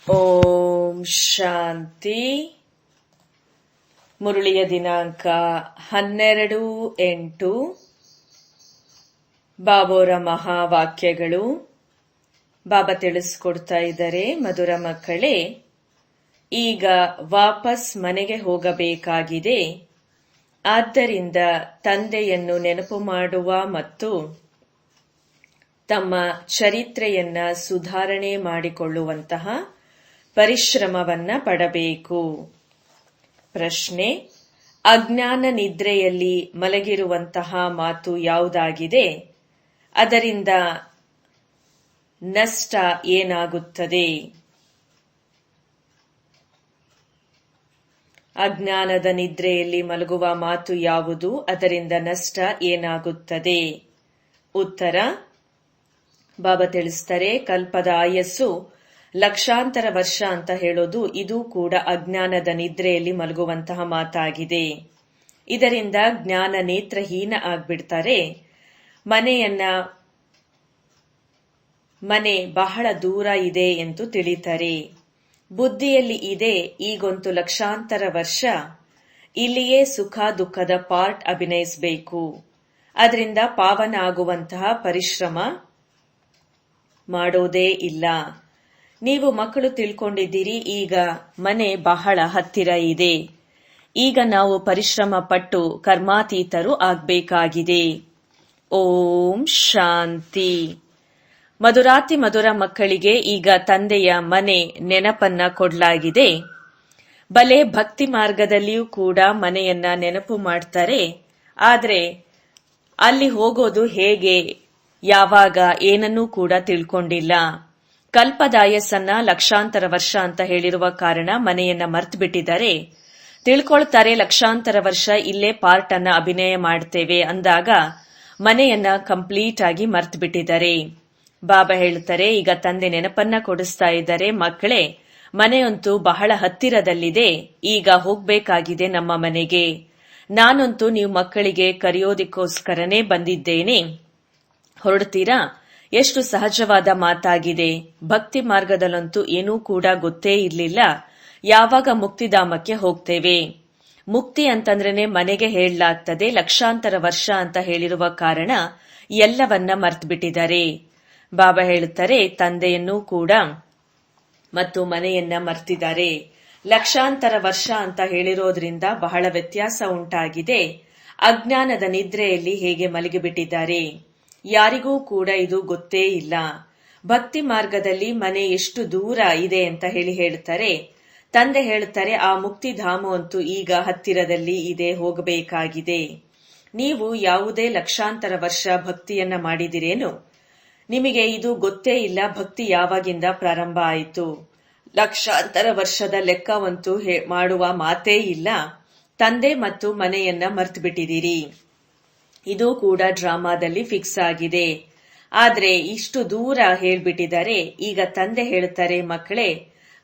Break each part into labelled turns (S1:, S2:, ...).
S1: ಓಂ ಶಾಂತಿ. ಮುರಳಿಯ ದಿನಾಂಕ 12/8. ಬಾಬೋರ ಮಹಾವಾಕ್ಯಗಳು. ಬಾಬಾ ತಿಳಿಸ್ಕೊಡ್ತಾ ಇದ್ದಾರೆ, ಮಧುರ ಮಕ್ಕಳೇ, ಈಗ ವಾಪಸ್ ಮನೆಗೆ ಹೋಗಬೇಕಾಗಿದೆ. ಆದ್ದರಿಂದ ತಂದೆಯನ್ನು ನೆನಪು ಮಾಡುವ ಮತ್ತು ತಮ್ಮ ಚರಿತ್ರೆಯನ್ನ ಸುಧಾರಣೆ ಮಾಡಿಕೊಳ್ಳುವಂತಹ ಪರಿಶ್ರಮವನ್ನ ಪಡಬೇಕು. ಪ್ರಶ್ನೆ: ಅಜ್ಞಾನ ನಿದ್ರೆಯಲ್ಲಿ ಮಲಗಿರುವಂತಹ ಮಾತು ಯಾವುದಾಗಿದೆ? ಅದರಿಂದ ನಷ್ಟ ಏನಾಗುತ್ತದೆ? ಅಜ್ಞಾನದ ನಿದ್ರೆಯಲ್ಲಿ ಮಲಗುವ ಮಾತು ಯಾವುದು? ಅದರಿಂದ ನಷ್ಟ ಏನಾಗುತ್ತದೆ? ಉತ್ತರ: ಬಾಬಾ ತಿಳಿಸ್ತಾರೆ, ಕಲ್ಪದ ಆಯಸ್ಸು ಲಕ್ಷಾಂತರ ವರ್ಷ ಅಂತ ಹೇಳೋದು ಇದು ಕೂಡ ಅಜ್ಞಾನದ ನಿದ್ರೆಯಲ್ಲಿ ಮಲಗುವಂತಹ ಮಾತಾಗಿದೆ. ಇದರಿಂದ ಜ್ಞಾನ ನೇತ್ರಹೀನ ಆಗ್ಬಿಡ್ತಾರೆ. ಮನೆ ಬಹಳ ದೂರ ಇದೆ ಎಂದು ತಿಳಿತಾರೆ. ಬುದ್ಧಿಯಲ್ಲಿ ಇದೆ, ಈಗೊಂದು ಲಕ್ಷಾಂತರ ವರ್ಷ ಇಲ್ಲಿಯೇ ಸುಖ ದುಃಖದ ಪಾರ್ಟ್ ಅಭಿನಯಿಸಬೇಕು. ಅದರಿಂದ ಪಾವನ ಆಗುವಂತಹ ಪರಿಶ್ರಮ ಮಾಡೋದೇ ಇಲ್ಲ. ನೀವು ಮಕ್ಕಳು ತಿಳ್ಕೊಂಡಿದ್ದೀರಿ, ಈಗ ಮನೆ ಬಹಳ ಹತ್ತಿರ ಇದೆ. ಈಗ ನಾವು ಪರಿಶ್ರಮ ಪಟ್ಟು ಕರ್ಮಾತೀತರು ಆಗ್ಬೇಕಾಗಿದೆ. ಓಂ ಶಾಂತಿ. ಮಧುರಾತಿ ಮಧುರ ಮಕ್ಕಳಿಗೆ ಈಗ ತಂದೆಯ ಮನೆ ನೆನಪನ್ನ ಕೊಡಲಾಗಿದೆ. ಬಲೆ ಭಕ್ತಿ ಮಾರ್ಗದಲ್ಲಿಯೂ ಕೂಡ ಮನೆಯನ್ನ ನೆನಪು ಮಾಡ್ತಾರೆ. ಆದ್ರೆ ಅಲ್ಲಿ ಹೋಗೋದು ಹೇಗೆ, ಯಾವಾಗ, ಏನನ್ನೂ ಕೂಡ ತಿಳ್ಕೊಂಡಿಲ್ಲ. ಕಲ್ಪದಾಯಸ್ಸನ್ನ ಲಕ್ಷಾಂತರ ವರ್ಷ ಅಂತ ಹೇಳಿರುವ ಕಾರಣ ಮನೆಯನ್ನ ಮರ್ತು ಬಿಟ್ಟಿದ್ದಾರೆ. ತಿಳ್ಕೊಳ್ತಾರೆ ಲಕ್ಷಾಂತರ ವರ್ಷ ಇಲ್ಲೇ ಪಾರ್ಟ್ ಅನ್ನ ಅಭಿನಯ ಮಾಡ್ತೇವೆ ಅಂದಾಗ ಮನೆಯನ್ನ ಕಂಪ್ಲೀಟ್ ಆಗಿ ಮರ್ತು ಬಿಟ್ಟಿದ್ದಾರೆ. ಬಾಬಾ ಹೇಳ್ತಾರೆ, ಈಗ ತಂದೆ ನೆನಪನ್ನ ಕೊಡಿಸ್ತಾ ಇದ್ದಾರೆ, ಮಕ್ಕಳೇ, ಮನೆಯಂತೂ ಬಹಳ ಹತ್ತಿರದಲ್ಲಿದೆ. ಈಗ ಹೋಗ್ಬೇಕಾಗಿದೆ ನಮ್ಮ ಮನೆಗೆ. ನಾನಂತೂ ನೀವು ಮಕ್ಕಳಿಗೆ ಕರೆಯೋದಕ್ಕೋಸ್ಕರನೇ ಬಂದಿದ್ದೇನೆ. ಹೊರಡ್ತೀರಾ? ಎಷ್ಟು ಸಹಜವಾದ ಮಾತಾಗಿದೆ. ಭಕ್ತಿ ಮಾರ್ಗದಲ್ಲಂತೂ ಏನೂ ಕೂಡ ಗೊತ್ತೇ ಇರಲಿಲ್ಲ. ಯಾವಾಗ ಮುಕ್ತಿಧಾಮಕ್ಕೆ ಹೋಗ್ತೇವೆ? ಮುಕ್ತಿ ಅಂತಂದ್ರೇನೆ ಮನೆಗೆ ಹೇಳಲಾಗ್ತದೆ. ಲಕ್ಷಾಂತರ ವರ್ಷ ಅಂತ ಹೇಳಿರುವ ಕಾರಣ ಎಲ್ಲವನ್ನ ಮರ್ತು ಬಿಟ್ಟಿದ್ದಾರೆ. ಬಾಬಾ ಹೇಳುತ್ತಾರೆ, ತಂದೆಯನ್ನೂ ಕೂಡ ಮತ್ತು ಮನೆಯನ್ನ ಮರ್ತಿದ್ದಾರೆ. ಲಕ್ಷಾಂತರ ವರ್ಷ ಅಂತ ಹೇಳಿರೋದ್ರಿಂದ ಬಹಳ ವ್ಯತ್ಯಾಸ ಉಂಟಾಗಿದೆ. ಅಜ್ಞಾನದ ನಿದ್ರೆಯಲ್ಲಿ ಹೇಗೆ ಮಲಗಿಬಿಟ್ಟಿದ್ದಾರೆ. ಯಾರಿಗೂ ಕೂಡ ಇದು ಗೊತ್ತೇ ಇಲ್ಲ. ಭಕ್ತಿ ಮಾರ್ಗದಲ್ಲಿ ಮನೆ ಎಷ್ಟು ದೂರ ಇದೆ ಅಂತ ಹೇಳ್ತಾರೆ. ತಂದೆ ಹೇಳ್ತಾರೆ, ಆ ಮುಕ್ತಿಧಾಮ ಅಂತೂ ಈಗ ಹತ್ತಿರದಲ್ಲಿ ಇದೆ, ಹೋಗಬೇಕಾಗಿದೆ. ನೀವು ಯಾವುದೇ ಲಕ್ಷಾಂತರ ವರ್ಷ ಭಕ್ತಿಯನ್ನ ಮಾಡಿದಿರೇನು? ನಿಮಗೆ ಇದು ಗೊತ್ತೇ ಇಲ್ಲ. ಭಕ್ತಿ ಯಾವಾಗಿಂದ ಪ್ರಾರಂಭ ಆಯಿತು? ಲಕ್ಷಾಂತರ ವರ್ಷದ ಲೆಕ್ಕವಂತೂ ಮಾಡುವ ಮಾತೇ ಇಲ್ಲ. ತಂದೆ ಮತ್ತು ಮನೆಯನ್ನ ಮರ್ತು ಬಿಟ್ಟಿದ್ದೀರಿ. ಇದು ಕೂಡ ಡ್ರಾಮಾದಲ್ಲಿ ಫಿಕ್ಸ್ ಆಗಿದೆ. ಆದ್ರೆ ಇಷ್ಟು ದೂರ ಹೇಳ್ಬಿಟ್ಟಿದ್ದಾರೆ. ಈಗ ತಂದೆ ಹೇಳ್ತಾರೆ, ಮಕ್ಕಳೇ,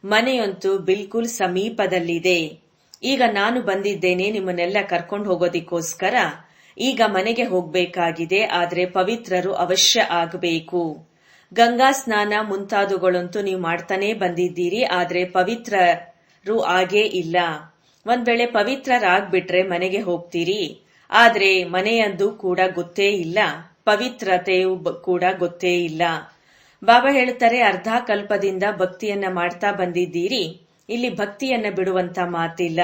S1: ಮನೆಯಂತೂ ಬಿಲ್ಕುಲ್ ಸಮೀಪದಲ್ಲಿದೆ. ಈಗ ನಾನು ಬಂದಿದ್ದೇನೆ ನಿಮ್ಮನ್ನೆಲ್ಲ ಕರ್ಕೊಂಡು ಹೋಗೋದಿಕ್ಕೋಸ್ಕರ. ಈಗ ಮನೆಗೆ ಹೋಗ್ಬೇಕಾಗಿದೆ. ಆದ್ರೆ ಪವಿತ್ರರು ಅವಶ್ಯ ಆಗಬೇಕು. ಗಂಗಾ ಸ್ನಾನ ಮುಂತಾದವುಗಳಂತೂ ನೀವು ಮಾಡ್ತಾನೆ ಬಂದಿದ್ದೀರಿ. ಆದ್ರೆ ಪವಿತ್ರರು ಆಗೇ ಇಲ್ಲ. ಒಂದ್ ವೇಳೆ ಪವಿತ್ರರಾಗ್ಬಿಟ್ರೆ ಮನೆಗೆ ಹೋಗ್ತೀರಿ. ಆದ್ರೆ ಮನೆಯದ್ದು ಕೂಡ ಗೊತ್ತೇ ಇಲ್ಲ, ಪವಿತ್ರತೆಯೂ ಕೂಡ ಗೊತ್ತೇ ಇಲ್ಲ. ಬಾಬಾ ಹೇಳ್ತಾರೆ, ಅರ್ಧ ಕಲ್ಪದಿಂದ ಭಕ್ತಿಯನ್ನ ಮಾಡ್ತಾ ಬಂದಿದ್ದೀರಿ. ಇಲ್ಲಿ ಭಕ್ತಿಯನ್ನ ಬಿಡುವಂತ ಮಾತಿಲ್ಲ.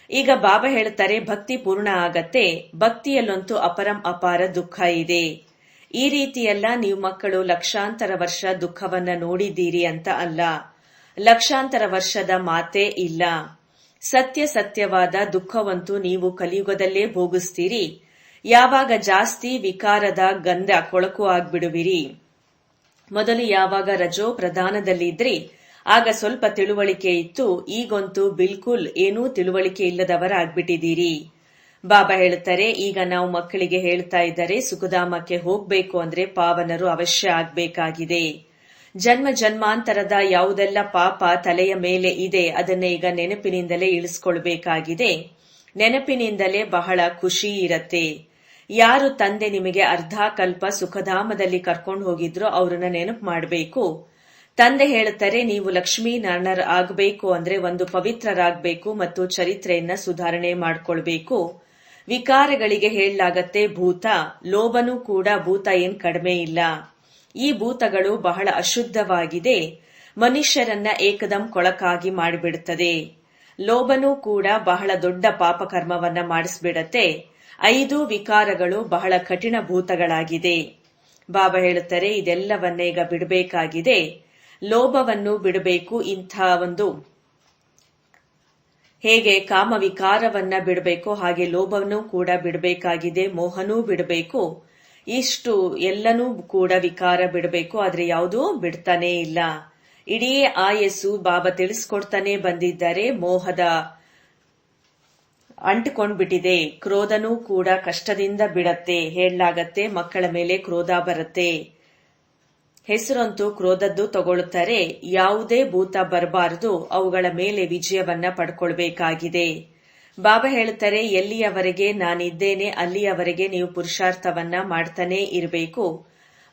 S1: ಈಗ ಬಾಬಾ ಹೇಳ್ತಾರೆ, ಭಕ್ತಿ ಪೂರ್ಣ ಆಗತ್ತೆ. ಭಕ್ತಿಯಲ್ಲಂತೂ ಅಪರಂ ಅಪಾರ ದುಃಖ ಇದೆ. ಈ ರೀತಿಯೆಲ್ಲ ನೀವು ಮಕ್ಕಳು ಲಕ್ಷಾಂತರ ವರ್ಷ ದುಃಖವನ್ನ ನೋಡಿದ್ದೀರಿ ಅಂತ ಅಲ್ಲ. ಲಕ್ಷಾಂತರ ವರ್ಷದ ಮಾತೇ ಇಲ್ಲ. ಸತ್ಯವಾದ ದುಃಖವಂತೂ ನೀವು ಕಲಿಯುಗದಲ್ಲೇ ಭೋಗಿಸ್ತೀರಿ. ಯಾವಾಗ ಜಾಸ್ತಿ ವಿಕಾರದ ಗಂಧ ಕೊಳಕು ಆಗ್ಬಿಡುವಿರಿ. ಮೊದಲು ಯಾವಾಗ ರಜೋ ಪ್ರಧಾನದಲ್ಲಿದ್ರಿ ಆಗ ಸ್ವಲ್ಪ ತಿಳುವಳಿಕೆ ಇತ್ತು. ಈಗಂತೂ ಬಿಲ್ಕುಲ್ ಏನೂ ತಿಳುವಳಿಕೆ ಇಲ್ಲದವರಾಗ್ಬಿಟ್ಟಿದ್ದೀರಿ. ಬಾಬಾ ಹೇಳ್ತಾರೆ, ಈಗ ನಾವು ಮಕ್ಕಳಿಗೆ ಹೇಳ್ತಾ ಇದ್ದಾರೆ, ಸುಖಧಾಮಕ್ಕೆ ಹೋಗ್ಬೇಕು ಅಂದ್ರೆ ಪಾವನರು ಅವಶ್ಯ ಆಗ್ಬೇಕಾಗಿದೆ. ಜನ್ಮ ಜನ್ಮಾಂತರದ ಯಾವುದೆಲ್ಲ ಪಾಪ ತಲೆಯ ಮೇಲೆ ಇದೆ ಅದನ್ನ ಈಗ ನೆನಪಿನಿಂದಲೇ ಇಳಿಸ್ಕೊಳ್ಬೇಕಾಗಿದೆ. ನೆನಪಿನಿಂದಲೇ ಬಹಳ ಖುಷಿ ಇರತ್ತೆ. ಯಾರು ತಂದೆ ನಿಮಗೆ ಅರ್ಧ ಕಲ್ಪ ಸುಖಧಾಮದಲ್ಲಿ ಕರ್ಕೊಂಡು ಹೋಗಿದ್ರೋ ಅವ್ರನ್ನ ನೆನಪು ಮಾಡಬೇಕು. ತಂದೆ ಹೇಳುತ್ತಾರೆ, ನೀವು ಲಕ್ಷ್ಮೀನಾರಾಯಣರ ಆಗಬೇಕು ಅಂದ್ರೆ ಒಂದು ಪವಿತ್ರರಾಗಬೇಕು ಮತ್ತು ಚರಿತ್ರೆಯನ್ನ ಸುಧಾರಣೆ ಮಾಡ್ಕೊಳ್ಬೇಕು. ವಿಕಾರಗಳಿಗೆ ಹೇಳಲಾಗತ್ತೆ ಭೂತ. ಲೋಭನೂ ಕೂಡ ಭೂತ ಏನ್ ಕಡಿಮೆ ಇಲ್ಲ. ಈ ಭೂತಗಳು ಬಹಳ ಅಶುದ್ಧವಾಗಿದೆ. ಮನುಷ್ಯರನ್ನ ಏಕದಂ ಕೊಳಕಾಗಿ ಮಾಡಿಬಿಡುತ್ತದೆ. ಲೋಭನೂ ಕೂಡ ಬಹಳ ದೊಡ್ಡ ಪಾಪಕರ್ಮವನ್ನ ಮಾಡಿಸ್ಬಿಡತ್ತೆ. 5 ವಿಕಾರಗಳು ಬಹಳ ಕಠಿಣ ಭೂತಗಳಾಗಿದೆ. ಬಾಬಾ ಹೇಳುತ್ತಾರೆ, ಇದೆಲ್ಲವನ್ನ ಈಗ ಬಿಡಬೇಕಾಗಿದೆ. ಲೋಭವನ್ನು ಬಿಡಬೇಕು. ಇಂಥ ಒಂದು ಹೇಗೆ ಕಾಮ ವಿಕಾರವನ್ನ ಬಿಡಬೇಕು ಹಾಗೆ ಲೋಭವನ್ನೂ ಕೂಡ ಬಿಡಬೇಕಾಗಿದೆ. ಮೋಹನೂ ಬಿಡಬೇಕು. ಇಷ್ಟು ಎಲ್ಲನೂ ಕೂಡ ವಿಕಾರ ಬಿಡಬೇಕು. ಆದ್ರೆ ಯಾವುದೂ ಬಿಡ್ತಾನೇ ಇಲ್ಲ. ಇಡೀ ಆಯಸ್ಸು ಬಾಬಾ ತಿಳಿಸ್ಕೊಡ್ತಾನೆ ಬಂದಿದ್ದಾರೆ. ಮೋಹದ ಅಂಟಿಕೊಂಡ್ಬಿಟ್ಟಿದೆ. ಕ್ರೋಧನೂ ಕೂಡ ಕಷ್ಟದಿಂದ ಬಿಡತ್ತೆ. ಹೇಳಲಾಗತ್ತೆ ಮಕ್ಕಳ ಮೇಲೆ ಕ್ರೋಧ ಬರುತ್ತೆ. ಹೆಸರಂತೂ ಕ್ರೋಧದ್ದು ತಗೊಳ್ಳುತ್ತಾರೆ. ಯಾವುದೇ ಭೂತ ಬರಬಾರದು. ಅವುಗಳ ಮೇಲೆ ವಿಜಯವನ್ನ ಪಡ್ಕೊಳ್ಬೇಕಾಗಿದೆ. ಬಾಬಾ ಹೇಳುತ್ತಾರೆ, ಎಲ್ಲಿಯವರೆಗೆ ನಾನಿದ್ದೇನೆ ಅಲ್ಲಿಯವರೆಗೆ ನೀವು ಪುರುಷಾರ್ಥವನ್ನ ಮಾಡ್ತಾನೆ ಇರಬೇಕು.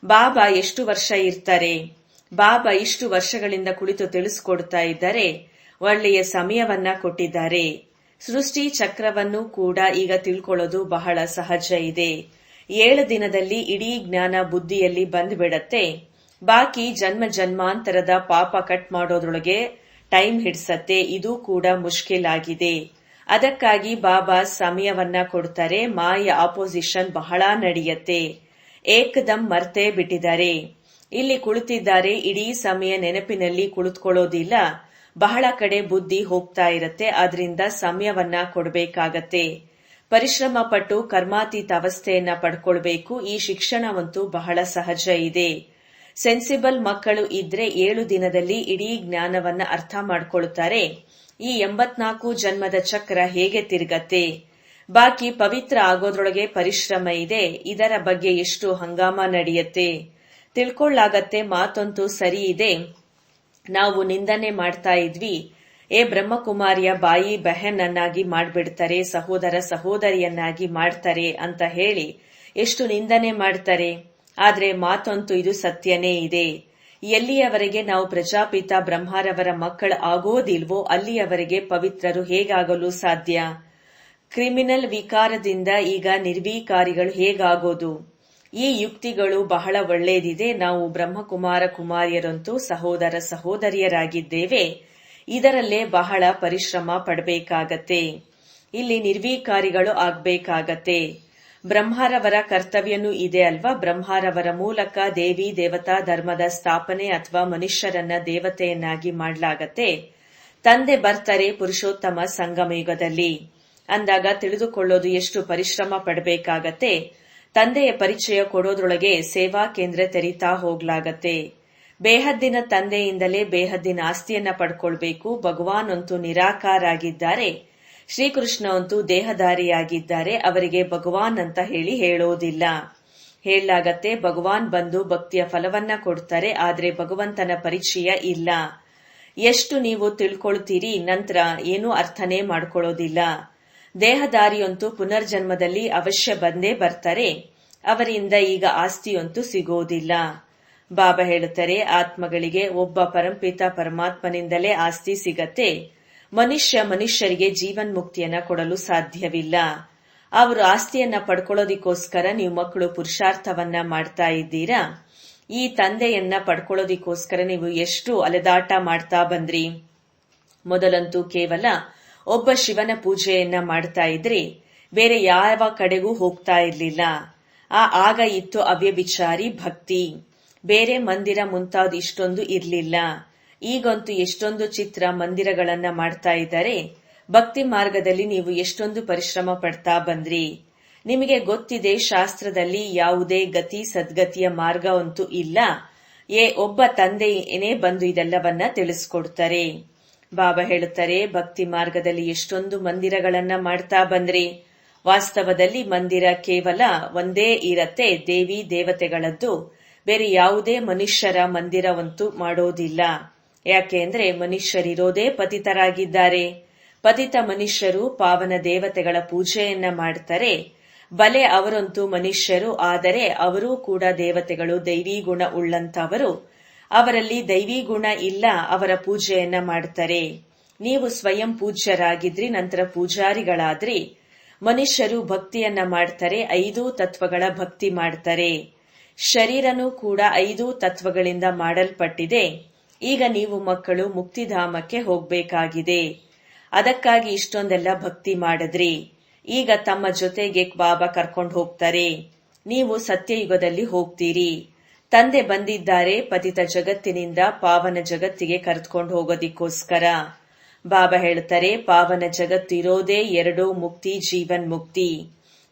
S1: ಬಾಬಾ ಎಷ್ಟು ವರ್ಷ ಇರ್ತಾರೆ? ಬಾಬಾ ಇಷ್ಟು ವರ್ಷಗಳಿಂದ ಕುಳಿತು ತಿಳಿಸ್ಕೊಡ್ತಾ ಇದ್ದಾರೆ. ಒಳ್ಳೆಯ ಸಮಯವನ್ನ ಕೊಟ್ಟಿದ್ದಾರೆ. ಸೃಷ್ಟಿ ಚಕ್ರವನ್ನು ಕೂಡ ಈಗ ತಿಳ್ಕೊಳ್ಳೋದು ಬಹಳ ಸಹಜ ಇದೆ. 7 ದಿನದಲ್ಲಿ ಇಡೀ ಜ್ಞಾನ ಬುದ್ಧಿಯಲ್ಲಿ ಬಂದ್ಬಿಡತ್ತೆ. ಬಾಕಿ ಜನ್ಮ ಜನ್ಮಾಂತರದ ಪಾಪ ಕಟ್ ಮಾಡೋದ್ರೊಳಗೆ ಟೈಮ್ ಹಿಡ್ಸತ್ತೆ. ಇದು ಕೂಡ ಮುಷ್ಕಿಲ್ ಆಗಿದೆ. ಅದಕ್ಕಾಗಿ ಬಾಬಾ ಸಮಯವನ್ನ ಕೊಡ್ತಾರೆ. ಮಾಯ ಆಪೋಸಿಷನ್ ಬಹಳ ನಡೆಯತ್ತೆ. ಏಕದಂ ಮರ್ತೇ ಬಿಟ್ಟಿದ್ದಾರೆ. ಇಲ್ಲಿ ಕುಳಿತಿದ್ದಾರೆ. ಇಡೀ ಸಮಯ ನೆನಪಿನಲ್ಲಿ ಕುಳಿತುಕೊಳ್ಳೋದಿಲ್ಲ. ಬಹಳ ಕಡೆ ಬುದ್ಧಿ ಹೋಗ್ತಾ ಇರತ್ತೆ. ಆದ್ರಿಂದ ಸಮಯವನ್ನ ಕೊಡಬೇಕಾಗತ್ತೆ. ಪರಿಶ್ರಮ ಪಟ್ಟು ಕರ್ಮಾತೀತ ಅವಸ್ಥೆಯನ್ನ ಪಡ್ಕೊಳ್ಬೇಕು. ಈ ಶಿಕ್ಷಣವಂತೂ ಬಹಳ ಸಹಜ ಇದೆ. ಸೆನ್ಸಿಬಲ್ ಮಕ್ಕಳು ಇದ್ರೆ 7 ದಿನದಲ್ಲಿ ಇಡೀ ಜ್ಞಾನವನ್ನ ಅರ್ಥ ಮಾಡ್ಕೊಳ್ತಾರೆ. ಈ 84 ಜನ್ಮದ ಚಕ್ರ ಹೇಗೆ ತಿರುಗತ್ತೆ. ಬಾಕಿ ಪವಿತ್ರ ಆಗೋದ್ರೊಳಗೆ ಪರಿಶ್ರಮ ಇದೆ. ಇದರ ಬಗ್ಗೆ ಎಷ್ಟು ಹಂಗಾಮ ನಡೆಯತ್ತೆ. ತಿಳ್ಕೊಳ್ಳಾಗತ್ತೆ. ಮಾತಂತೂ ಸರಿ ಇದೆ. ನಾವು ನಿಂದನೆ ಮಾಡ್ತಾ ಇದ್ವಿ. ಬ್ರಹ್ಮಕುಮಾರಿಯ ಬಾಯಿ ಬೆಹನ್ ಅನ್ನಾಗಿ ಮಾಡ್ಬಿಡ್ತಾರೆ, ಸಹೋದರ ಸಹೋದರಿಯನ್ನಾಗಿ ಮಾಡ್ತಾರೆ ಅಂತ ಹೇಳಿ ಎಷ್ಟು ನಿಂದನೆ ಮಾಡ್ತಾರೆ. ಆದ್ರೆ ಮಾತಂತೂ ಇದು ಸತ್ಯನೇ ಇದೆ. ಎಲ್ಲಿಯವರೆಗೆ ನಾವು ಪ್ರಜಾಪಿತ ಬ್ರಹ್ಮರವರ ಮಕ್ಕಳು ಆಗೋದಿಲ್ವೋ ಅಲ್ಲಿಯವರೆಗೆ ಪವಿತ್ರರು ಹೇಗಾಗಲು ಸಾಧ್ಯ? ಕ್ರಿಮಿನಲ್ ವಿಕಾರದಿಂದ ಈಗ ನಿರ್ವಿಕಾರಿಗಳು ಹೇಗಾಗೋದು? ಈ ಯುಕ್ತಿಗಳು ಬಹಳ ಒಳ್ಳೆಯದಿದೆ. ನಾವು ಬ್ರಹ್ಮಕುಮಾರ ಕುಮಾರಿಯರಂತೂ ಸಹೋದರ ಸಹೋದರಿಯರಾಗಿದ್ದೇವೆ. ಇದರಲ್ಲೇ ಬಹಳ ಪರಿಶ್ರಮ ಪಡಬೇಕಾಗತ್ತೆ. ಇಲ್ಲಿ ನಿರ್ವಿಕಾರಿಗಳು ಆಗ್ಬೇಕಾಗತ್ತೆ. ಬ್ರಹ್ಮರವರ ಕರ್ತವ್ಯನೂ ಇದೆ ಅಲ್ವಾ. ಬ್ರಹ್ಮರವರ ಮೂಲಕ ದೇವಿ ದೇವತಾ ಧರ್ಮದ ಸ್ಥಾಪನೆ ಅಥವಾ ಮನುಷ್ಯರನ್ನ ದೇವತೆಯನ್ನಾಗಿ ಮಾಡಲಾಗತ್ತೆ. ತಂದೆ ಬರ್ತಾರೆ ಪುರುಷೋತ್ತಮ ಸಂಗಮಯುಗದಲ್ಲಿ ಅಂದಾಗ ತಿಳಿದುಕೊಳ್ಳೋದು ಎಷ್ಟು ಪರಿಶ್ರಮ ಪಡಬೇಕಾಗತ್ತೆ. ತಂದೆಯ ಪರಿಚಯ ಕೊಡೋದ್ರೊಳಗೆ ಸೇವಾ ಕೇಂದ್ರ ತೆರೀತಾ ಹೋಗ್ಲಾಗತ್ತೆ. ಬೇಹದ್ದಿನ ತಂದೆಯಿಂದಲೇ ಬೇಹದ್ದಿನ ಆಸ್ತಿಯನ್ನ ಪಡ್ಕೊಳ್ಬೇಕು. ಭಗವಾನ್ ಅಂತೂ ನಿರಾಕಾರಾಗಿದ್ದಾರೆ. ಶ್ರೀಕೃಷ್ಣ ಅಂತೂ ದೇಹಧಾರಿಯಾಗಿದ್ದಾರೆ. ಅವರಿಗೆ ಭಗವಾನ್ ಅಂತ ಹೇಳೋದಿಲ್ಲ. ಹೇಳಲಾಗತ್ತೆ ಭಗವಾನ್ ಬಂದು ಭಕ್ತಿಯ ಫಲವನ್ನ ಕೊಡ್ತಾರೆ. ಆದ್ರೆ ಭಗವಂತನ ಪರಿಚಯ ಇಲ್ಲ. ಎಷ್ಟು ನೀವು ತಿಳ್ಕೊಳ್ತೀರಿ, ನಂತರ ಏನೂ ಅರ್ಥನೇ ಮಾಡ್ಕೊಳ್ಳೋದಿಲ್ಲ. ದೇಹಧಾರಿಯಂತೂ ಪುನರ್ಜನ್ಮದಲ್ಲಿ ಅವಶ್ಯ ಬಂದೇ ಬರ್ತಾರೆ. ಅವರಿಂದ ಈಗ ಆಸ್ತಿಯಂತೂ ಸಿಗೋದಿಲ್ಲ. ಬಾಬಾ ಹೇಳುತ್ತಾರೆ, ಆತ್ಮಗಳಿಗೆ ಒಬ್ಬ ಪರಂಪಿತ ಪರಮಾತ್ಮನಿಂದಲೇ ಆಸ್ತಿ ಸಿಗತ್ತೆ. ಮನುಷ್ಯರಿಗೆ ಜೀವನ್ಮುಕ್ತಿಯನ್ನ ಕೊಡಲು ಸಾಧ್ಯವಿಲ್ಲ. ಅವರು ಆಸ್ತಿಯನ್ನ ಪಡ್ಕೊಳ್ಳೋದಿಕ್ಕೋಸ್ಕರ ನೀವು ಮಕ್ಕಳು ಪುರುಷಾರ್ಥವನ್ನ ಮಾಡ್ತಾ ಇದ್ದೀರಾ. ಈ ತಂದೆಯನ್ನ ಪಡ್ಕೊಳ್ಳೋದಿಕ್ಕೋಸ್ಕರ ನೀವು ಎಷ್ಟು ಅಲೆದಾಟ ಮಾಡ್ತಾ ಬಂದ್ರಿ. ಮೊದಲಂತೂ ಕೇವಲ ಒಬ್ಬ ಶಿವನ ಪೂಜೆಯನ್ನ ಮಾಡ್ತಾ ಇದ್ರಿ. ಬೇರೆ ಯಾವ ಕಡೆಗೂ ಹೋಗ್ತಾ ಇರ್ಲಿಲ್ಲ. ಆಗ ಇತ್ತು ಅವ್ಯಭಿಚಾರಿ ಭಕ್ತಿ. ಬೇರೆ ಮಂದಿರ ಮುಂತಾದ ಇಷ್ಟೊಂದು ಇರ್ಲಿಲ್ಲ. ಈಗಂತೂ ಎಷ್ಟೊಂದು ಚಿತ್ರ ಮಂದಿರಗಳನ್ನ ಮಾಡ್ತಾ ಇದ್ದಾರೆ. ಭಕ್ತಿ ಮಾರ್ಗದಲ್ಲಿ ನೀವು ಎಷ್ಟೊಂದು ಪರಿಶ್ರಮ ಪಡ್ತಾ ಬಂದ್ರಿ. ನಿಮಗೆ ಗೊತ್ತಿದೆ, ಶಾಸ್ತ್ರದಲ್ಲಿ ಯಾವುದೇ ಗತಿ ಸದ್ಗತಿಯ ಮಾರ್ಗ ಅಂತೂ ಇಲ್ಲ. ಒಬ್ಬ ತಂದೆಯೇ ಬಂದು ಇದೆಲ್ಲವನ್ನ ತಿಳಿಸ್ಕೊಡ್ತಾರೆ. ಬಾಬಾ ಹೇಳುತ್ತಾರೆ, ಭಕ್ತಿ ಮಾರ್ಗದಲ್ಲಿ ಎಷ್ಟೊಂದು ಮಂದಿರಗಳನ್ನ ಮಾಡ್ತಾ ಬಂದ್ರಿ. ವಾಸ್ತವದಲ್ಲಿ ಮಂದಿರ ಕೇವಲ ಒಂದೇ ಇರತ್ತೆ, ದೇವಿ ದೇವತೆಗಳದ್ದು. ಬೇರೆ ಯಾವುದೇ ಮನುಷ್ಯರ ಮಂದಿರವಂತೂ ಮಾಡೋದಿಲ್ಲ. ಯಾಕೆಂದ್ರೆ ಮನುಷ್ಯರಿರೋದೇ ಪತಿತರಾಗಿದ್ದಾರೆ. ಪತಿತ ಮನುಷ್ಯರು ಪಾವನ ದೇವತೆಗಳ ಪೂಜೆಯನ್ನ ಮಾಡ್ತಾರೆ. ಬಲೆ ಅವರಂತೂ ಮನುಷ್ಯರು, ಆದರೆ ಅವರೂ ಕೂಡ ದೇವತೆಗಳು, ದೈವಿ ಗುಣ ಉಳ್ಳಂತವರು. ಅವರಲ್ಲಿ ದೈವಿ ಗುಣ ಇಲ್ಲ, ಅವರ ಪೂಜೆಯನ್ನ ಮಾಡ್ತಾರೆ. ನೀವು ಸ್ವಯಂ ಪೂಜ್ಯರಾಗಿದ್ರಿ, ನಂತರ ಪೂಜಾರಿಗಳಾದ್ರಿ. ಮನುಷ್ಯರು ಭಕ್ತಿಯನ್ನ ಮಾಡ್ತಾರೆ, 5 ತತ್ವಗಳ ಭಕ್ತಿ ಮಾಡ್ತಾರೆ. ಶರೀರನೂ ಕೂಡ 5 ತತ್ವಗಳಿಂದ ಮಾಡಲ್ಪಟ್ಟಿದೆ. ಈಗ ನೀವು ಮಕ್ಕಳು ಮುಕ್ತಿಧಾಮಕ್ಕೆ ಹೋಗ್ಬೇಕಾಗಿದೆ. ಅದಕ್ಕಾಗಿ ಇಷ್ಟೊಂದೆಲ್ಲ ಭಕ್ತಿ ಮಾಡಿದ್ರಿ. ಈಗ ತಮ್ಮ ಜೊತೆಗೆ ಬಾಬಾ ಕರ್ಕೊಂಡು ಹೋಗ್ತಾರೆ. ನೀವು ಸತ್ಯಯುಗದಲ್ಲಿ ಹೋಗ್ತೀರಿ. ತಂದೆ ಬಂದಿದ್ದಾರೆ ಪತಿತ ಜಗತ್ತಿನಿಂದ ಪಾವನ ಜಗತ್ತಿಗೆ ಕರೆದುಕೊಂಡು ಹೋಗೋದಿಕ್ಕೋಸ್ಕರ. ಬಾಬಾ ಹೇಳ್ತಾರೆ, ಪಾವನ ಜಗತ್ತು ಇರೋದೇ 2, ಮುಕ್ತಿ, ಜೀವನ್ ಮುಕ್ತಿ.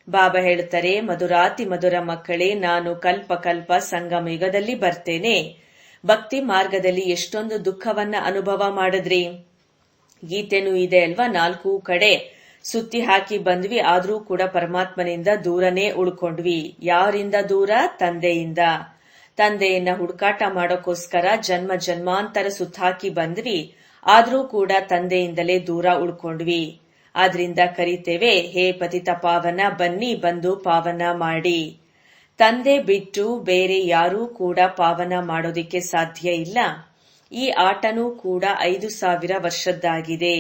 S1: ಬಾಬಾ ಹೇಳ್ತಾರೆ, ಮಧುರಾತಿ ಮಧುರ ಮಕ್ಕಳೇ, ನಾನು ಕಲ್ಪ ಕಲ್ಪ ಸಂಗಮ ಯುಗದಲ್ಲಿ ಬರ್ತೇನೆ. ಭಕ್ತಿ ಮಾರ್ಗದಲ್ಲಿ ಎಷ್ಟೊಂದು ದುಃಖವನ್ನ ಅನುಭವ ಮಾಡಿದ್ರಿ. ಗೀತೆನೂ ಇದೆ ಅಲ್ವಾ, 4 ಕಡೆ ಸುತ್ತಿ ಹಾಕಿ ಬಂದ್ವಿ, ಆದ್ರೂ ಕೂಡ ಪರಮಾತ್ಮನಿಂದ ದೂರನೇ ಉಳ್ಕೊಂಡ್ವಿ. ಯಾರಿಂದ ದೂರ? ತಂದೆಯಿಂದ. ತಂದೆಯನ್ನ ಹುಡುಕಾಟ ಮಾಡೋಕ್ಕೋಸ್ಕರ ಜನ್ಮ ಜನ್ಮಾಂತರ ಸುತ್ತಾಕಿ ಬಂದ್ವಿ, ಆದ್ರೂ ಕೂಡ ತಂದೆಯಿಂದಲೇ ದೂರ ಉಳ್ಕೊಂಡ್ವಿ. ಆದ್ರಿಂದ ಕರಿತೇವೆ, ಹೇ ಪತಿತ ಪಾವನ, ಬನ್ನಿ ಬಂದು ಪಾವನ ಮಾಡಿ. ತಂದೆ ಬಿಟ್ಟು ಬೇರೆ ಯಾರೂ ಕೂಡ ಪಾವನ ಮಾಡೋದಿಕ್ಕೆ ಸಾಧ್ಯ ಇಲ್ಲ. ಈ ಆಟನೂ ಕೂಡ 5000 ವರ್ಷದ್ದಾಗಿದೆ.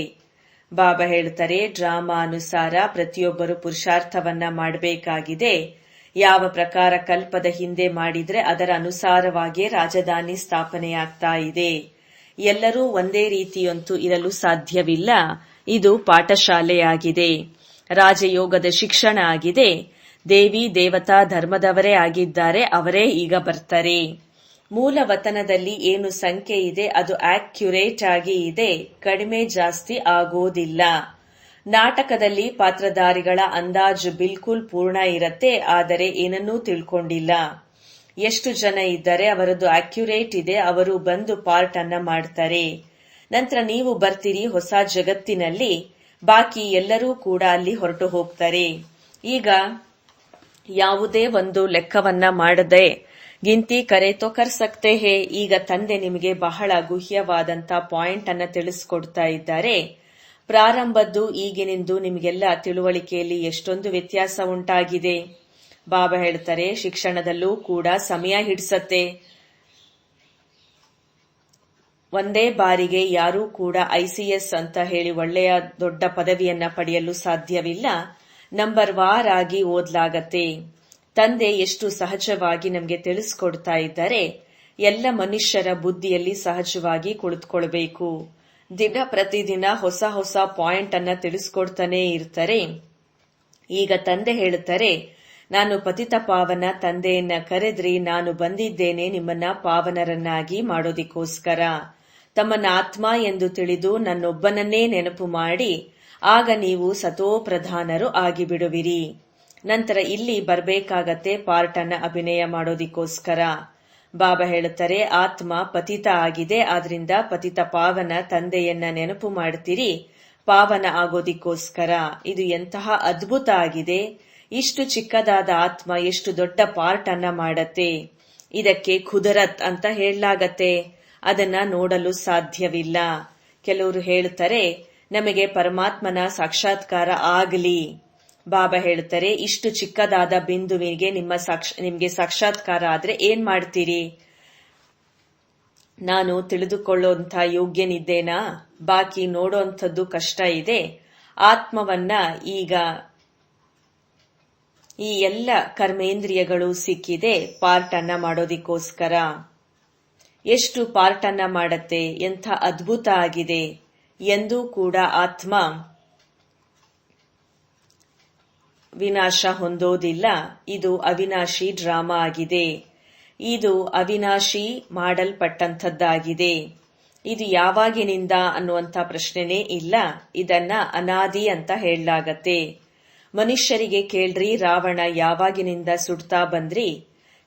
S1: ಬಾಬಾ ಹೇಳ್ತಾರೆ, ಡ್ರಾಮಾ ಅನುಸಾರ ಪ್ರತಿಯೊಬ್ಬರು ಪುರುಷಾರ್ಥವನ್ನ ಮಾಡಬೇಕಾಗಿದೆ. ಯಾವ ಪ್ರಕಾರ ಕಲ್ಪದ ಹಿಂದೆ ಮಾಡಿದ್ರೆ ಅದರ ಅನುಸಾರವಾಗಿಯೇ ರಾಜಧಾನಿ ಸ್ಥಾಪನೆಯಾಗ್ತಾ ಇದೆ. ಎಲ್ಲರೂ ಒಂದೇ ರೀತಿಯಂತೂ ಇರಲು ಸಾಧ್ಯವಿಲ್ಲ. ಇದು ಪಾಠಶಾಲೆಯಾಗಿದೆ, ರಾಜಯೋಗದ ಶಿಕ್ಷಣ ಆಗಿದೆ. ದೇವಿ ದೇವತಾ ಧರ್ಮದವರೇ ಆಗಿದ್ದಾರೆ, ಅವರೇ ಈಗ ಬರ್ತಾರೆ. ಮೂಲ ವತನದಲ್ಲಿ ಏನು ಸಂಖ್ಯೆ ಇದೆ ಅದು ಆಕ್ಯುರೇಟ್ ಆಗಿ ಇದೆ, ಕಡಿಮೆ ಜಾಸ್ತಿ ಆಗೋದಿಲ್ಲ. ನಾಟಕದಲ್ಲಿ ಪಾತ್ರಧಾರಿಗಳ ಅಂದಾಜು ಬಿಲ್ಕುಲ್ ಪೂರ್ಣ ಇರತ್ತೆ, ಆದರೆ ಏನನ್ನೂ ತಿಳ್ಕೊಂಡಿಲ್ಲ. ಎಷ್ಟು ಜನ ಇದ್ದಾರೆ, ಅವರದ್ದು ಆಕ್ಯುರೇಟ್ ಇದೆ, ಅವರು ಬಂದು ಪಾರ್ಟ್ ಅನ್ನ ಮಾಡ್ತಾರೆ. ನಂತರ ನೀವು ಬರ್ತೀರಿ ಹೊಸ ಜಗತ್ತಿನಲ್ಲಿ, ಬಾಕಿ ಎಲ್ಲರೂ ಕೂಡ ಅಲ್ಲಿ ಹೊರಟು ಹೋಗ್ತಾರೆ. ಈಗ ಯಾವುದೇ ಒಂದು ಲೆಕ್ಕವನ್ನ ಮಾಡದೆ ಗಿಂತಿ ಕರೆ ತೋ ಕರ್ ಸಕ್ತೆ ಹೇ. ಈಗ ತಂದೆ ನಿಮಗೆ ಬಹಳ ಗುಹ್ಯವಾದಂತ ಪಾಯಿಂಟ್ ಅನ್ನ ತಿಳಿಸ್ಕೊಡ್ತಾ ಇದ್ದಾರೆ. ಪ್ರಾರಂಭದ್ದು ಈಗಿನಿಂದು ನಿಮಗೆಲ್ಲ ತಿಳುವಳಿಕೆಯಲ್ಲಿ ಎಷ್ಟೊಂದು ವ್ಯತ್ಯಾಸ ಉಂಟಾಗಿದೆ. ಬಾಬಾ ಹೇಳ್ತಾರೆ, ಶಿಕ್ಷಣದಲ್ಲೂ ಕೂಡ ಸಮಯ ಹಿಡಿಸತ್ತೆ. ಒಂದೇ ಬಾರಿಗೆ ಯಾರೂ ಕೂಡ ICS ಅಂತ ಹೇಳಿ ಒಳ್ಳೆಯ ದೊಡ್ಡ ಪದವಿಯನ್ನ ಪಡೆಯಲು ಸಾಧ್ಯವಿಲ್ಲ. ನಂಬರ್ ವಾರ್ ಆಗಿ ಓದ್ಲಾಗತ್ತೆ. ತಂದೆ ಎಷ್ಟು ಸಹಜವಾಗಿ ನಮಗೆ ತಿಳಿಸ್ಕೊಡ್ತಾ ಇದ್ದಾರೆ. ಎಲ್ಲ ಮನುಷ್ಯರ ಬುದ್ಧಿಯಲ್ಲಿ ಸಹಜವಾಗಿ ಕುಳಿತುಕೊಳ್ಬೇಕು. ದಿನ ಪ್ರತಿದಿನ ಹೊಸ ಹೊಸ ಪಾಯಿಂಟ್ ಅನ್ನ ತಿಳಿಸ್ಕೊಡ್ತಾನೆ ಇರ್ತಾರೆ. ಈಗ ತಂದೆ ಹೇಳುತ್ತಾರೆ, ನಾನು ಪತಿತ ಪಾವನ ತಂದೆಯನ್ನ ಕರೆದ್ರಿ, ನಾನು ಬಂದಿದ್ದೇನೆ ನಿಮ್ಮನ್ನ ಪಾವನರನ್ನಾಗಿ ಮಾಡೋದಿಕ್ಕೋಸ್ಕರ. ತಮ್ಮನ್ನ ಆತ್ಮ ಎಂದು ತಿಳಿದು ನನ್ನೊಬ್ಬನನ್ನೇ ನೆನಪು ಮಾಡಿ, ಆಗ ನೀವು ಸತೋಪ್ರಧಾನರು ಆಗಿಬಿಡುವಿರಿ. ನಂತರ ಇಲ್ಲಿ ಬರ್ಬೇಕಾಗತ್ತೆ ಪಾರ್ಟ್ ಅನ್ನ ಅಭಿನಯ ಮಾಡೋದಿಕ್ಕೋಸ್ಕರ. ಬಾಬಾ ಹೇಳುತ್ತಾರೆ, ಆತ್ಮ ಪತಿತ ಆಗಿದೆ, ಆದ್ರಿಂದ ಪತಿತ ಪಾವನ ತಂದೆಯನ್ನ ನೆನಪು ಮಾಡ್ತೀರಿ ಪಾವನ ಆಗೋದಿಕ್ಕೋಸ್ಕರ. ಇದು ಎಂತಹ ಅದ್ಭುತ ಆಗಿದೆ. ಇಷ್ಟು ಚಿಕ್ಕದಾದ ಆತ್ಮ ಎಷ್ಟು ದೊಡ್ಡ ಪಾರ್ಟ್ ಅನ್ನ ಮಾಡತ್ತೆ. ಇದಕ್ಕೆ ಖುದರತ್ ಅಂತ ಹೇಳಲಾಗತ್ತೆ. ಅದನ್ನ ನೋಡಲು ಸಾಧ್ಯವಿಲ್ಲ. ಕೆಲವರು ಹೇಳುತ್ತಾರೆ, ನಮಗೆ ಪರಮಾತ್ಮನ ಸಾಕ್ಷಾತ್ಕಾರ ಆಗಲಿ. ಬಾಬಾ ಹೇಳ್ತಾರೆ, ಇಷ್ಟು ಚಿಕ್ಕದಾದ ಬಿಂದುವಿಗೆ ನಿಮ್ಗೆ ಸಾಕ್ಷಾತ್ಕಾರ ಆದ್ರೆ ಏನ್ ಮಾಡ್ತೀರಿ? ನಾನು ತಿಳಿದುಕೊಳ್ಳುವಂತ ಯೋಗ್ಯನಿದ್ದೇನಾ? ಬಾಕಿ ನೋಡುವಂಥದ್ದು ಕಷ್ಟ ಇದೆ. ಆತ್ಮವನ್ನ ಈಗ ಈ ಎಲ್ಲ ಕರ್ಮೇಂದ್ರಿಯಗಳು ಸಿಕ್ಕಿದೆ ಪಾರ್ಟ್ ಅನ್ನ ಮಾಡೋದಿಕ್ಕೋಸ್ಕರ. ಎಷ್ಟು ಪಾರ್ಟ್ ಅನ್ನ ಮಾಡತ್ತೆ, ಎಂಥ ಅದ್ಭುತ ಆಗಿದೆ. ಎಂದೂ ಕೂಡ ಆತ್ಮ ವಿನಾಶ ಹೊಂದೋದಿಲ್ಲ. ಇದು ಅವಿನಾಶಿ ಡ್ರಾಮಾ ಆಗಿದೆ. ಇದು ಅವಿನಾಶಿ ಮಾಡಲ್ಪಟ್ಟಂಥದ್ದಾಗಿದೆ. ಇದು ಯಾವಾಗಿನಿಂದ ಅನ್ನುವಂಥ ಪ್ರಶ್ನೆನೇ ಇಲ್ಲ. ಇದನ್ನ ಅನಾದಿ ಅಂತ ಹೇಳಲಾಗತ್ತೆ. ಮನುಷ್ಯರಿಗೆ ಕೇಳ್ರಿ, ರಾವಣ ಯಾವಾಗಿನಿಂದ ಸುಡ್ತಾ ಬಂದ್ರಿ,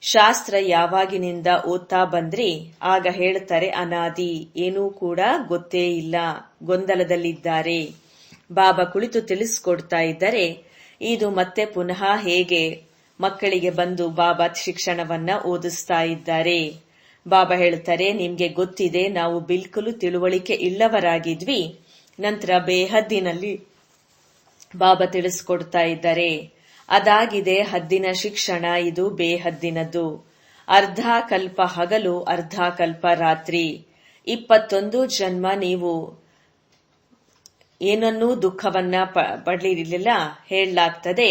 S1: ಶಾಸ್ತ್ರ ಯಾವಾಗಿನಿಂದ ಓದ್ತಾ ಬಂದ್ರಿ? ಆಗ ಹೇಳ್ತಾರೆ ಅನಾದಿ. ಏನೂ ಕೂಡ ಗೊತ್ತೇ ಇಲ್ಲ, ಗೊಂದಲದಲ್ಲಿದ್ದಾರೆ. ಬಾಬಾ ಕುಳಿತು ತಿಳಿಸ್ಕೊಡ್ತಾ ಇದ್ದಾರೆ. ಇದು ಮತ್ತೆ ಪುನಃ ಹೇಗೆ ಮಕ್ಕಳಿಗೆ ಬಂದು ಬಾಬಾ ಶಿಕ್ಷಣವನ್ನ ಓದಿಸ್ತಾ ಇದ್ದಾರೆ. ಬಾಬಾ ಹೇಳ್ತಾರೆ, ನಿಮ್ಗೆ ಗೊತ್ತಿದೆ ನಾವು ಬಿಲ್ಕುಲ್ ತಿಳುವಳಿಕೆ ಇಲ್ಲವರಾಗಿದ್ವಿ. ನಂತರ ಬೇಹದ್ದಿನಲ್ಲಿ ಬಾಬಾ ತಿಳಿಸ್ಕೊಡ್ತಾ ಇದ್ದಾರೆ, ಅದಾಗಿದೆ ಹದ್ದಿನ ಶಿಕ್ಷಣ, ಇದು ಬೇಹದ್ದಿನದ್ದು. ಅರ್ಧ ಕಲ್ಪ ಹಗಲು, ಅರ್ಧ ಕಲ್ಪ ರಾತ್ರಿ. 21 ಜನ್ಮ ನೀವು ಏನನ್ನೂ ದುಃಖವನ್ನ ಪಡಲಿರಲಿಲ್ಲ ಹೇಳಲಾಗ್ತದೆ.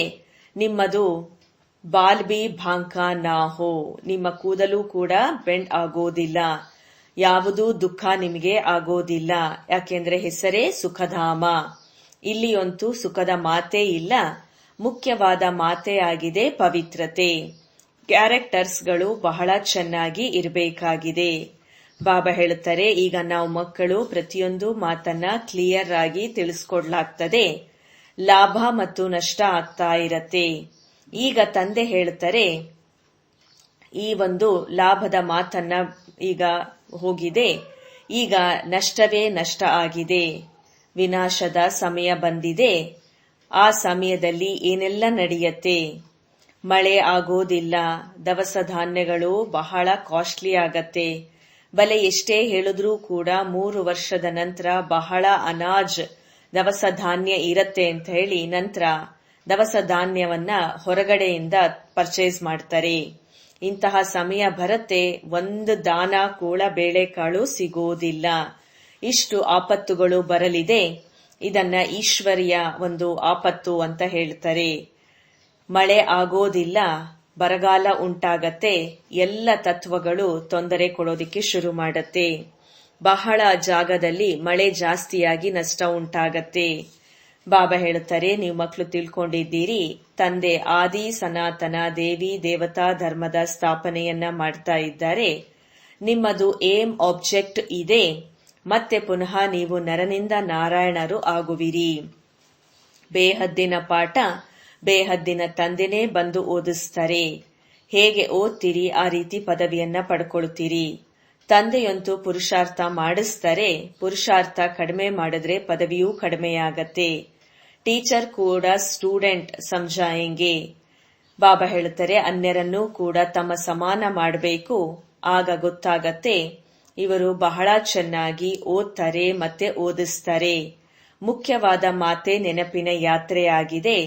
S1: ನಿಮ್ಮದು ಬಾಲ್ ಬಿ ಭಾಂಕ ನಾ ಹೋ, ನಿಮ್ಮ ಕೂದಲು ಕೂಡ ಬೆಂಡ್ ಆಗೋದಿಲ್ಲ, ಯಾವುದೂ ದುಃಖ ನಿಮಗೆ ಆಗೋದಿಲ್ಲ. ಯಾಕೆಂದ್ರೆ ಹೆಸರೇ ಸುಖಧಾಮ. ಇಲ್ಲಿ ಅಂತೂ ಸುಖದ ಮಾತೇ ಇಲ್ಲ, ಮುಖ್ಯವಾದ ಮಾತೇ ಆಗಿದೆ ಪವಿತ್ರತೆ. ಕ್ಯಾರೆಕ್ಟರ್ಸ್ಗಳು ಬಹಳ ಚೆನ್ನಾಗಿ ಇರಬೇಕಾಗಿದೆ. ಬಾಬಾ ಹೇಳುತ್ತಾರೆ, ಈಗ ನಾವು ಮಕ್ಕಳು ಪ್ರತಿಯೊಂದು ಮಾತನ್ನ ಕ್ಲಿಯರ್ ಆಗಿ ತಿಳಿಸ್ಕೊಡ್ಲಾಗ್ತದೆ. ಲಾಭ ಮತ್ತು ನಷ್ಟ ಆಗ್ತಾ ಇರತ್ತೆ. ಈಗ ತಂದೆ ಹೇಳುತ್ತಾರೆ, ಈ ಒಂದು ಲಾಭದ ಮಾತನ್ನ ಈಗ ಹೋಗಿದೆ, ಈಗ ನಷ್ಟವೇ ನಷ್ಟ ಆಗಿದೆ. ವಿನಾಶದ ಸಮಯ ಬಂದಿದೆ. ಆ ಸಮಯದಲ್ಲಿ ಏನೆಲ್ಲ ನಡೆಯತ್ತೆ? ಮಳೆ ಆಗೋದಿಲ್ಲ, ದವಸ ಧಾನ್ಯಗಳು ಬಹಳ ಕಾಸ್ಟ್ಲಿ ಆಗತ್ತೆ. ಬಲೆ ಎಷ್ಟೇ ಹೇಳಿದ್ರೂ ಕೂಡ 3 ವರ್ಷದ ನಂತರ ಬಹಳ ಅನಾಜ್ ದವಸ ಧಾನ್ಯ ಇರತ್ತೆ ಅಂತ ಹೇಳಿ ನಂತರ ದವಸ ಧಾನ್ಯವನ್ನ ಹೊರಗಡೆಯಿಂದ ಪರ್ಚೇಸ್ ಮಾಡ್ತಾರೆ. ಇಂತಹ ಸಮಯ ಬರತ್ತೆ, ಒಂದು ದಾನ ಕೂಡ ಬೇಳೆಕಾಳು ಸಿಗೋದಿಲ್ಲ. ಇಷ್ಟು ಆಪತ್ತುಗಳು ಬರಲಿದೆ. ಇದನ್ನ ಈಶ್ವರ್ಯ ಒಂದು ಆಪತ್ತು ಅಂತ ಹೇಳ್ತಾರೆ. ಮಳೆ ಆಗೋದಿಲ್ಲ, ಬರಗಾಲ ಉಂಟಾಗತ್ತೆ, ಎಲ್ಲ ತತ್ವಗಳು ತೊಂದರೆ ಕೊಡೋದಿಕ್ಕೆ ಶುರು ಮಾಡತ್ತೆ. ಬಹಳ ಜಾಗದಲ್ಲಿ ಮಳೆ ಜಾಸ್ತಿಯಾಗಿ ನಷ್ಟ ಉಂಟಾಗತ್ತೆ. ಬಾಬಾ ಹೇಳುತ್ತಾರೆ, ನೀವು ಮಕ್ಕಳು ತಿಳ್ಕೊಂಡಿದ್ದೀರಿ, ತಂದೆ ಆದಿ ಸನಾತನ ದೇವಿ ದೇವತಾ ಧರ್ಮದ ಸ್ಥಾಪನೆಯನ್ನ ಮಾಡ್ತಾ ಇದ್ದಾರೆ. ನಿಮ್ಮದು ಏಮ್ ಆಬ್ಜೆಕ್ಟ್ ಇದೆ. ಮತ್ತೆ ಪುನಃ ನೀವು ನರನಿಂದ ನಾರಾಯಣರು ಆಗುವಿರಿ. ಬೇಹದ್ದಿನ ಪಾಠ ಬೇಹದ್ದಿನ ತಂದೆನೇ ಬಂದು ಓದಿಸ್ತಾರೆ. ಹೇಗೆ ಓದ್ತೀರಿ ಆ ರೀತಿ ಪದವಿಯನ್ನ ಪಡ್ಕೊಳ್ತೀರಿ. ತಂದೆಯಂತೂ ಪುರುಷಾರ್ಥ ಮಾಡಿಸ್ತಾರೆ. ಪುರುಷಾರ್ಥ ಕಡಿಮೆ ಮಾಡಿದ್ರೆ ಪದವಿಯೂ ಕಡಿಮೆಯಾಗತ್ತೆ. ಟೀಚರ್ ಕೂಡ ಸ್ಟೂಡೆಂಟ್ ಸಮಜಾಯೆಂಗೆ. ಬಾಬಾ ಹೇಳುತ್ತಾರೆ, ಅನ್ಯರನ್ನೂ ಕೂಡ ತಮ್ಮ ಸಮಾನ ಮಾಡಬೇಕು. ಆಗ ಗೊತ್ತಾಗತ್ತೆ ಇವರು ಬಹಳ ಚೆನ್ನಾಗಿ ಓದ್ತಾರೆ ಮತ್ತೆ ಓದಿಸ್ತಾರೆ. ಮುಖ್ಯವಾದ ಮಾತೆ ನೆನಪಿನ ಯಾತ್ರೆಯಾಗಿದೆ.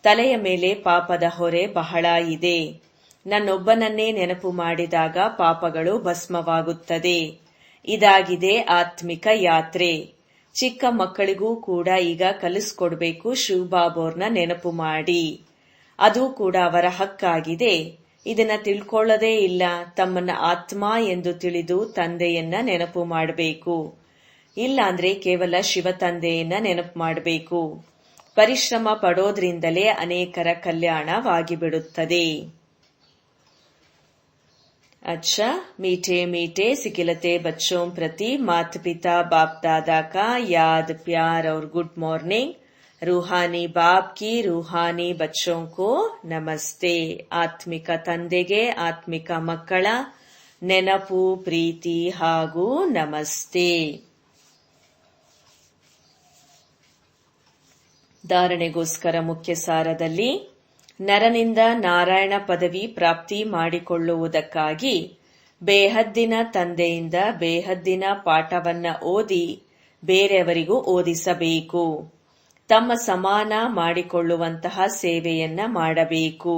S1: ತಲೆಯ ಮೇಲೆ ಪಾಪದ ಹೊರೆ ಬಹಳ ಇದೆ. ನನ್ನೊಬ್ಬನನ್ನೇ ನೆನಪು ಮಾಡಿದಾಗ ಪಾಪಗಳು ಭಸ್ಮವಾಗುತ್ತದೆ. ಇದಾಗಿದೆ ಆತ್ಮಿಕ ಯಾತ್ರೆ. ಚಿಕ್ಕ ಮಕ್ಕಳಿಗೂ ಕೂಡ ಈಗ ಕಲಿಸ್ಕೊಡ್ಬೇಕು, ಶಿವಬಾಬೋರ್ನ ನೆನಪು ಮಾಡಿ. ಅದು ಕೂಡ ಅವರ ಹಕ್ಕಾಗಿದೆ. ಇದನ್ನ ತಿಳ್ಕೊಳ್ಳೋದೇ ಇಲ್ಲ. ತಮ್ಮನ್ನ ಆತ್ಮ ಎಂದು ತಿಳಿದು ತಂದೆಯನ್ನ ನೆನಪು ಮಾಡಬೇಕು. ಇಲ್ಲ ಅಂದ್ರೆ ಕೇವಲ ಶಿವ ತಂದೆಯನ್ನ ನೆನಪು ಮಾಡಬೇಕು. ಪರಿಶ್ರಮ ಪಡೋದ್ರಿಂದಲೇ ಅನೇಕರ ಕಲ್ಯಾಣವಾಗಿ ಬಿಡುತ್ತದೆ. अच्छा, मीठे मीठे सिकिलते बच्चों प्रति माता पिता बाप दादा का याद प्यार और गुड मॉर्निंग. रूहानी बाप की रूहानी बच्चों को नमस्ते. ಆತ್ಮಿಕ ತಂದೆಗೆ ಆತ್ಮಿಕ ಮಕ್ಕಳ ನೆನಪು, ಪ್ರೀತಿ ಹಾಗೂ ನಮಸ್ತೆ. ಧಾರಣೆಗೋಸ್ಕರ ಮುಖ್ಯ ಸಾರದಲ್ಲಿ ನರನಿಂದ ನಾರಾಯಣ ಪದವಿ ಪ್ರಾಪ್ತಿ ಮಾಡಿಕೊಳ್ಳುವುದಕ್ಕಾಗಿ ಬೇಹದ್ದಿನ ತಂದೆಯಿಂದ ಬೇಹದ್ದಿನ ಪಾಠವನ್ನ ಓದಿ ಬೇರೆಯವರಿಗೂ ಓದಿಸಬೇಕು. ತಮ್ಮ ಸಮಾನ ಮಾಡಿಕೊಳ್ಳುವಂತಹ ಸೇವೆಯನ್ನ ಮಾಡಬೇಕು.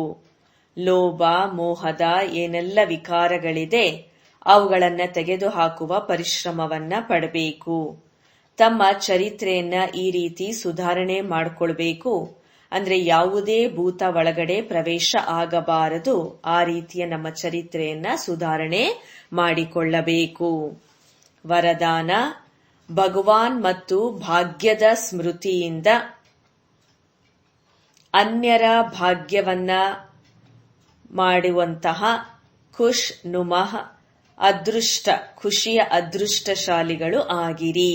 S1: ಲೋಭ ಮೋಹದ ಏನೆಲ್ಲ ವಿಕಾರಗಳಿದೆ ಅವುಗಳನ್ನ ತೆಗೆದುಹಾಕುವ ಪರಿಶ್ರಮವನ್ನ ಪಡಬೇಕು. ತಮ್ಮ ಚರಿತ್ರೆಯನ್ನ ಈ ರೀತಿ ಸುಧಾರಣೆ ಮಾಡಿಕೊಳ್ಬೇಕು. ಅಂದ್ರೆ ಯಾವುದೇ ಭೂತ ಒಳಗಡೆ ಪ್ರವೇಶ ಆಗಬಾರದು. ಆ ರೀತಿಯ ನಮ್ಮ ಚರಿತ್ರೆಯನ್ನ ಸುಧಾರಣೆ ಮಾಡಿಕೊಳ್ಳಬೇಕು. ವರದಾನ: ಭಗವಾನ್ ಮತ್ತು ಭಾಗ್ಯದ ಸ್ಮೃತಿಯಿಂದ ಅನ್ಯರ ಭಾಗ್ಯವನ್ನ ಮಾಡುವಂತಹ ಖುಷ್ ನುಮಃ ಖುಷಿಯ ಅದೃಷ್ಟಶಾಲಿಗಳು ಆಗಿರಿ.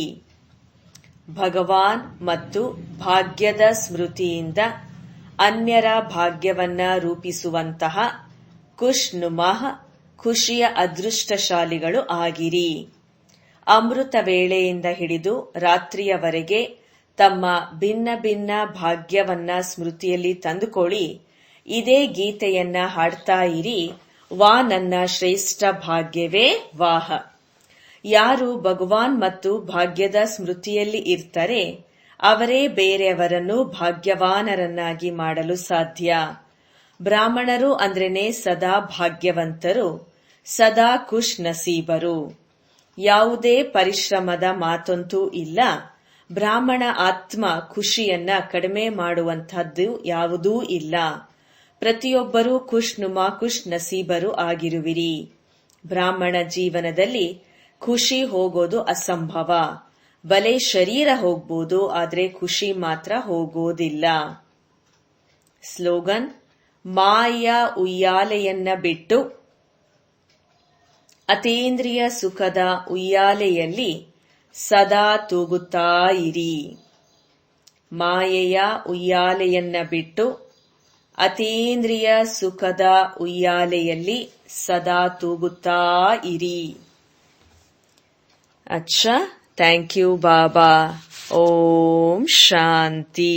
S1: ಭಗವಾನ್ ಮತ್ತು ಭಾಗ್ಯದ ಸ್ಮೃತಿಯಿಂದ ಅನ್ಯರ ಭಾಗ್ಯವನ್ನ ರೂಪಿಸುವಂತಹ ಖುಷ್ ನುಮಃ ಖುಷಿಯ ಅದೃಷ್ಟಶಾಲಿಗಳು ಆಗಿರಿ. ಅಮೃತ ವೇಳೆಯಿಂದ ಹಿಡಿದು ರಾತ್ರಿಯವರೆಗೆ ತಮ್ಮ ಭಿನ್ನ ಭಿನ್ನ ಭಾಗ್ಯವನ್ನ ಸ್ಮೃತಿಯಲ್ಲಿ ತಂದುಕೊಳ್ಳಿ. ಇದೇ ಗೀತೆಯನ್ನ ಹಾಡ್ತಾ ಇರಿ. ವಾ ನನ್ನ ಶ್ರೇಷ್ಠ ಭಾಗ್ಯವೇ ವಾಹ. ಯಾರು ಭಗವಾನ್ ಮತ್ತು ಭಾಗ್ಯದ ಸ್ಮೃತಿಯಲ್ಲಿ ಇರ್ತಾರೆ ಅವರೇ ಬೇರೆಯವರನ್ನು ಭಾಗ್ಯವಾನರನ್ನಾಗಿ ಮಾಡಲು ಸಾಧ್ಯ. ಬ್ರಾಹ್ಮಣರು ಅಂದ್ರೇನೆ ಸದಾ ಭಾಗ್ಯವಂತರು. ಸದಾ ಖುಷ್ ನಸೀಬರು. ಯಾವುದೇ ಪರಿಶ್ರಮದ ಮಾತಂತೂ ಇಲ್ಲ. ಬ್ರಾಹ್ಮಣ ಆತ್ಮ ಖುಷಿಯನ್ನ ಕಡಿಮೆ ಮಾಡುವಂತಹದ್ದು ಯಾವುದೂ ಇಲ್ಲ. ಪ್ರತಿಯೊಬ್ಬರೂ ಖುಷ್ ನಸೀಬರು ಆಗಿರುವಿರಿ. ಬ್ರಾಹ್ಮಣ ಜೀವನದಲ್ಲಿ ಖುಷಿ ಹೋಗೋದು ಅಸಂಭವ. ಬಲೆ ಶರೀರ ಹೋಗ್ಬೋದು, ಆದ್ರೆ ಖುಷಿ ಮಾತ್ರ ಹೋಗೋದಿಲ್ಲ. ಸ್ಲೋಗನ್: ಮಾಯ ಉಯ್ಯಾಲೆಯನ್ನ ಬಿಟ್ಟು ಅತೀಂದ್ರಿಯ ಸುಖದ ಉಯ್ಯಾಲೆಯಲ್ಲಿ ಸದಾ ತೂಗುತ್ತಾ ಇರಿ. ಮಾಯೆಯ ಉಯ್ಯಾಲೆಯನ್ನ ಬಿಟ್ಟು ಅತೀಂದ್ರಿಯ ಸುಖದ ಉಯ್ಯಾಲೆಯಲ್ಲಿ ಸದಾ ತೂಗುತ್ತಾ ಇರಿ. ಅಚ್ಚಾ, thank you Baba. Om Shanti.